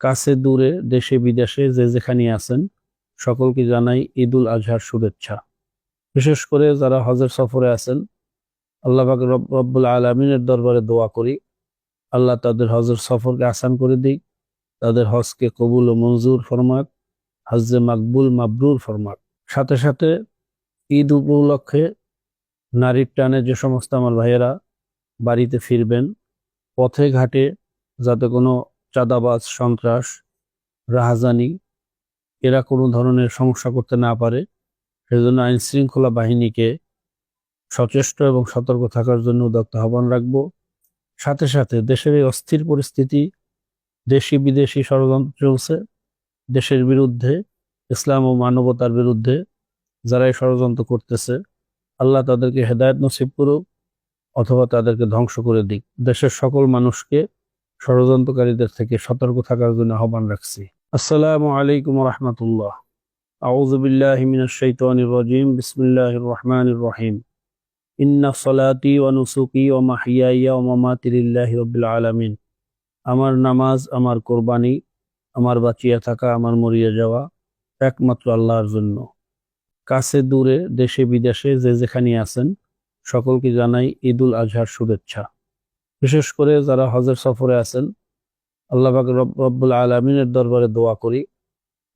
কাছে দূরে দেশে বিদেশে যে যেখানে আছেন সকলকে জানাই ঈদুল আজহার শুভেচ্ছা। বিশেষ করে যারা হজের সফরে আছেন, আল্লাহ পাক রব্বুল আলামিনের দরবারে দোয়া করি আল্লাহ তাদের হজের সফরকে আসান করে দিক, তাদের হজকে কবুল ও মঞ্জুর ফরমাক, হজ্জে মাকবুল মাবরুর ফরমাক। সাথে সাথে ঈদ উপলক্ষে নারীর টানে যে সমস্ত আমার ভাইয়েরা বাড়িতে ফিরবেন, পথে ঘাটে যাতে কোনো চাঁদাবাজ, সন্ত্রাস, রাহাজানি এরা কোনো ধরনের সমস্যা করতে না পারে, সেজন্য আইন শৃঙ্খলা বাহিনীকে সচেষ্ট এবং সতর্ক থাকার জন্য উদাত্ত আহ্বান রাখব। সাথে সাথে দেশের এই অস্থির পরিস্থিতি, দেশি বিদেশি ষড়যন্ত্র চলছে, দেশের বিরুদ্ধে, ইসলাম ও মানবতার বিরুদ্ধে যারা এই ষড়যন্ত্র করতেছে, আল্লাহ তাদেরকে হেদায়েত নসিব করুক অথবা তাদেরকে ধ্বংস করে দিক। দেশের সকল মানুষকে ষড়যন্ত্রকারীদের থেকে সতর্ক থাকার জন্য আহ্বান রাখছি। আসসালামু আলাইকুম রহমতুল্লাহ। আউযু বিল্লাহি মিনাশ শাইতানির রাজিম। বিসমিল্লাহির রহমানির রহিম। ইন্না সলাতি ওয়া নুসুকি ওয়া মাহইয়ায়া ওয়া মামাতি লিল্লাহি রাব্বিল আলামিন। আমার নামাজ, আমার কোরবানি, আমার বাঁচিয়ে থাকা, আমার মরিয়ে যাওয়া একমাত্র আল্লাহর জন্য। কাছে দূরে দেশে বিদেশে যে যেখানে আছেন সকলকে জানাই ঈদুল আজহার শুভেচ্ছা। বিশেষ করে যারা হজের সফরে আছেন, আল্লাহ পাক রব্বুল আলামিনের দরবারে দোয়া করি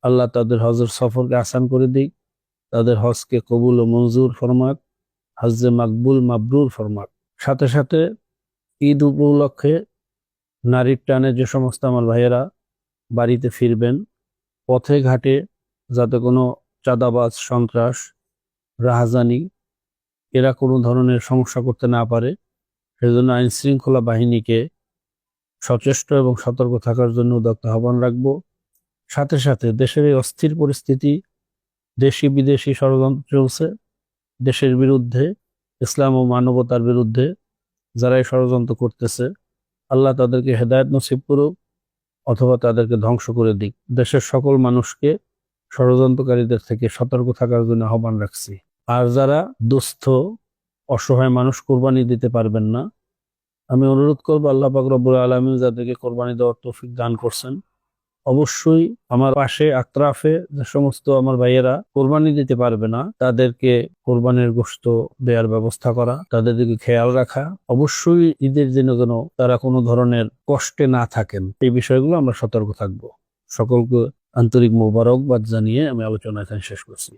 আল্লাহ তাদের হজের সফরকে আসান করে দিক, তাদের হজকে কবুল ও মঞ্জুর ফরমাক, হজ্জে মাকবুল মাবরুর ফরমাক। সাথে সাথে ঈদ উপলক্ষে নারীর টানে যে সমস্ত আমার ভাইয়েরা বাড়িতে ফিরবেন, পথে ঘাটে যাতে কোনো চাঁদাবাজ, সন্ত্রাস, রাহাজানি এরা কোনো ধরনের সমস্যা করতে না পারে, সেজন্য আইন শৃঙ্খলা বাহিনীকে সচেষ্ট এবং সতর্ক থাকার জন্য উদাত্ত আহ্বান রাখব। সাথে সাথে দেশের এই অস্থির পরিস্থিতি, দেশি বিদেশি ষড়যন্ত্র চলছে, দেশের বিরুদ্ধে, ইসলাম ও মানবতার বিরুদ্ধে যারা এই ষড়যন্ত্র করতেছে, আল্লাহ তাদেরকে হেদায়েত নসিব করুক অথবা তাদেরকে ধ্বংস করে দিক। দেশের সকল মানুষকে ষড়যন্ত্রকারীদের থেকে সতর্ক থাকার জন্য আহ্বান রাখছি। আর যারা দুস্থ অসহায় মানুষ কোরবানি দিতে পারবেন না, আমি অনুরোধ করবো আল্লাহ পাক রব্বুল আলামিন যাদেরকে কোরবানি দেওয়ার তৌফিক দান করছেন, অবশ্যই আমার পাশে আত্রাফে যে সমস্ত আমার ভাইয়েরা কোরবানি দিতে পারবে না তাদেরকে কোরবানির গোশত দেওয়ার ব্যবস্থা করা, তাদের দিকে খেয়াল রাখা। অবশ্যই ঈদের দিনে যেন তারা কোনো ধরনের কষ্টে না থাকেন, এই বিষয়গুলো আমরা সতর্ক থাকবো। সকলকে আন্তরিক মোবারকবাদ জানিয়ে আমি আলোচনা এখানে শেষ করছি।